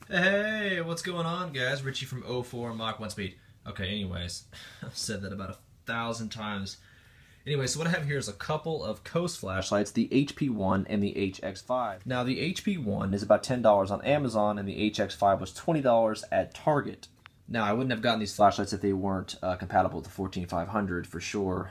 Hey, what's going on, guys? Richie from 04 Mach 1 Speed. Okay, anyways, I've said that about 1,000 times. Anyway, so what I have here is a couple of Coast flashlights, the HP1 and the HX5. Now, the HP1 is about $10 on Amazon, and the HX5 was $20 at Target. Now, I wouldn't have gotten these flashlights if they weren't compatible with the 14500 for sure.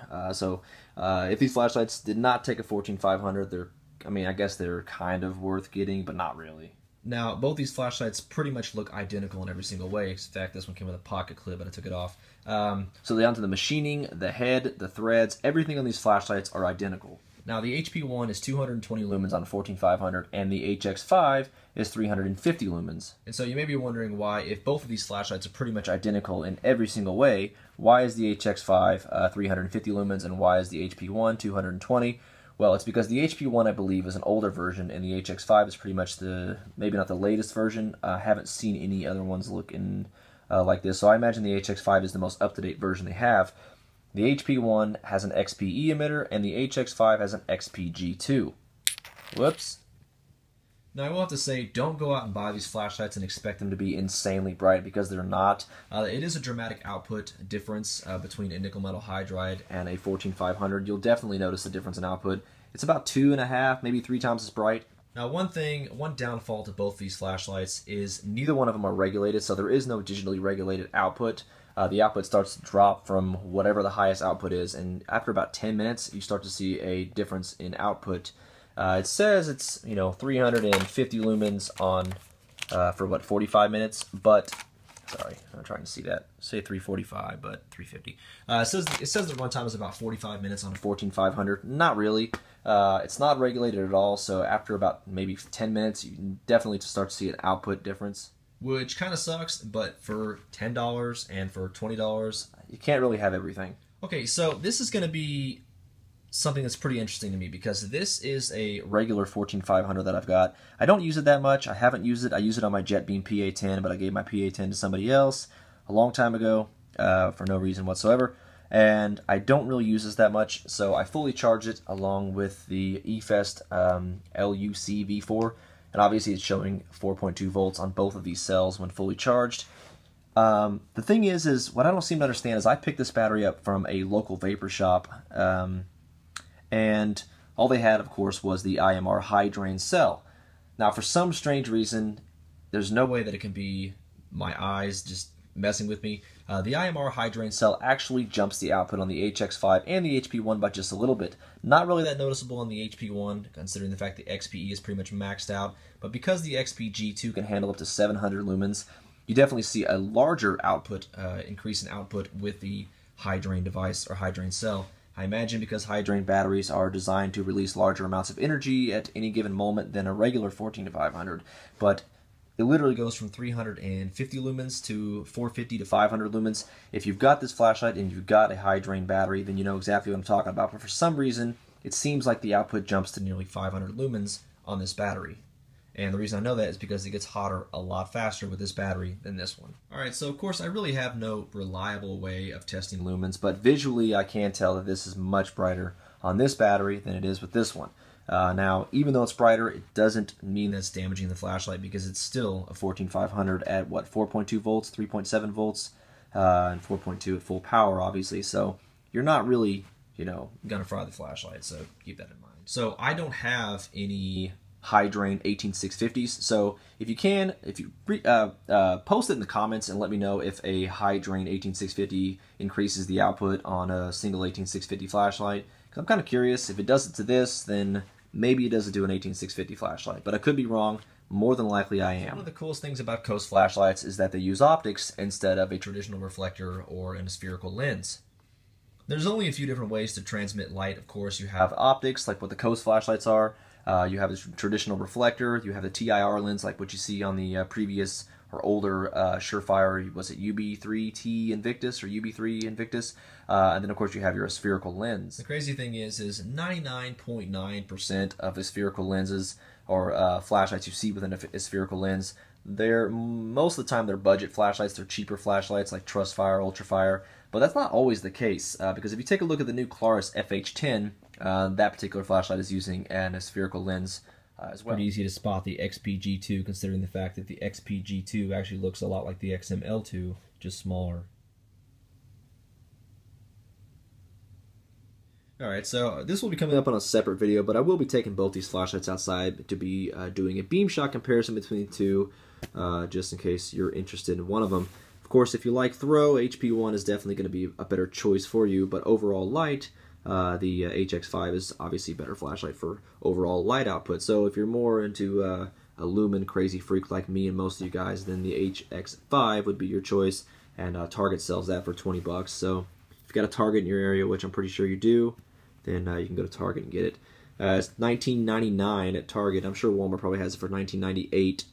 If these flashlights did not take a 14500, I guess they're kind of worth getting, but not really. Now, both these flashlights pretty much look identical in every single way. In fact, this one came with a pocket clip, but I took it off. So down to the machining, the head, the threads, everything on these flashlights are identical. Now, the HP1 is 220 lumens on a 14500, and the HX5 is 350 lumens. And so you may be wondering why, if both of these flashlights are pretty much identical in every single way, why is the HX5 350 lumens and why is the HP1 220? Well, it's because the HP1, I believe, is an older version, and the HX5 is pretty much maybe not the latest version. I haven't seen any other ones looking like this, so I imagine the HX5 is the most up-to-date version they have. The HP1 has an XPE emitter, and the HX5 has an XPG2. Whoops. Now, I will have to say, don't go out and buy these flashlights and expect them to be insanely bright, because they're not. It is a dramatic output difference between a nickel metal hydride and a 14500. You'll definitely notice a difference in output. It's about 2.5, maybe 3 times as bright. Now, one downfall to both these flashlights is neither one of them are regulated, so there is no digitally regulated output. The output starts to drop from whatever the highest output is, and after about 10 minutes, you start to see a difference in output. It says it's 350 lumens on for what 45 minutes, but sorry, I'm trying to see that. Say 345, but 350. It says the runtime is about 45 minutes on a 14500. Not really. It's not regulated at all. So after about maybe 10 minutes, you definitely start to see an output difference, which kind of sucks. But for $10 and for $20, you can't really have everything. Okay, so this is going to be something that's pretty interesting to me because this is a regular 14500 that I've got. I don't use it that much. I haven't used it. I use it on my JetBeam PA10, but I gave my PA10 to somebody else a long time ago for no reason whatsoever, and I don't really use this that much, so I fully charge it along with the eFest LUC V4, and obviously it's showing 4.2 volts on both of these cells when fully charged. The thing is what I don't seem to understand is I picked this battery up from a local vapor shop, and all they had, of course, was the IMRHD cell. Now, for some strange reason, there's no way that it can be my eyes just messing with me. The IMRHD cell actually jumps the output on the HX5 and the HP1 by just a little bit. Not really that noticeable on the HP1, considering the fact the XPE is pretty much maxed out, but because the XPG2 can handle up to 700 lumens, you definitely see a larger output, increase in output with the high drain device or high drain cell. I imagine because high drain batteries are designed to release larger amounts of energy at any given moment than a regular 14500, but it literally goes from 350 lumens to 450 to 500 lumens. If you've got this flashlight and you've got a high drain battery, then you know exactly what I'm talking about, but for some reason, it seems like the output jumps to nearly 500 lumens on this battery. And the reason I know that is because it gets hotter a lot faster with this battery than this one. Alright, so of course I really have no reliable way of testing lumens, but visually I can tell that this is much brighter on this battery than it is with this one. Now, even though it's brighter, it doesn't mean that it's damaging the flashlight because it's still a 14500 at what, 4.2 volts, 3.7 volts, and 4.2 at full power, obviously. So you're not really, gonna fry the flashlight, so keep that in mind. So I don't have any high drain 18650s, so if you post it in the comments and let me know if a high drain 18650 increases the output on a single 18650 flashlight, because I'm kind of curious. If it does it to this, then maybe it doesn't do an 18650 flashlight, but I could be wrong. More than likely I am. One of the coolest things about Coast flashlights is that they use optics instead of a traditional reflector or a spherical lens. There's only a few different ways to transmit light. Of course, you have optics, like what the Coast flashlights are. You have the traditional reflector. You have the TIR lens, like what you see on the previous or older Surefire, was it UB3T Invictus or UB3 Invictus? And then, of course, you have your spherical lens. The crazy thing is 99.9% of the spherical lenses or flashlights you see within a spherical lens, most of the time they're budget flashlights. They're cheaper flashlights like Trustfire, Ultrafire, but that's not always the case because if you take a look at the new Claris FH10, that particular flashlight is using a spherical lens as well. Pretty easy to spot the XPG2, considering the fact that the XPG2 actually looks a lot like the XML2, just smaller. Alright, so this will be coming up on a separate video, but I will be taking both these flashlights outside to be doing a beam shot comparison between the two, just in case you're interested in one of them. Of course, if you like throw, HP1 is definitely going to be a better choice for you, but overall light, the HX5 is obviously a better flashlight for overall light output. So if you're more into a lumen crazy freak like me and most of you guys, then the HX5 would be your choice, and Target sells that for 20 bucks. So if you've got a Target in your area, which I'm pretty sure you do, then you can go to Target and get it. It's $19.99 at Target. I'm sure Walmart probably has it for $19.98.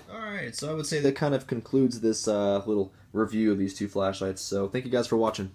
Alright, so I would say that kind of concludes this little review of these two flashlights. So thank you guys for watching.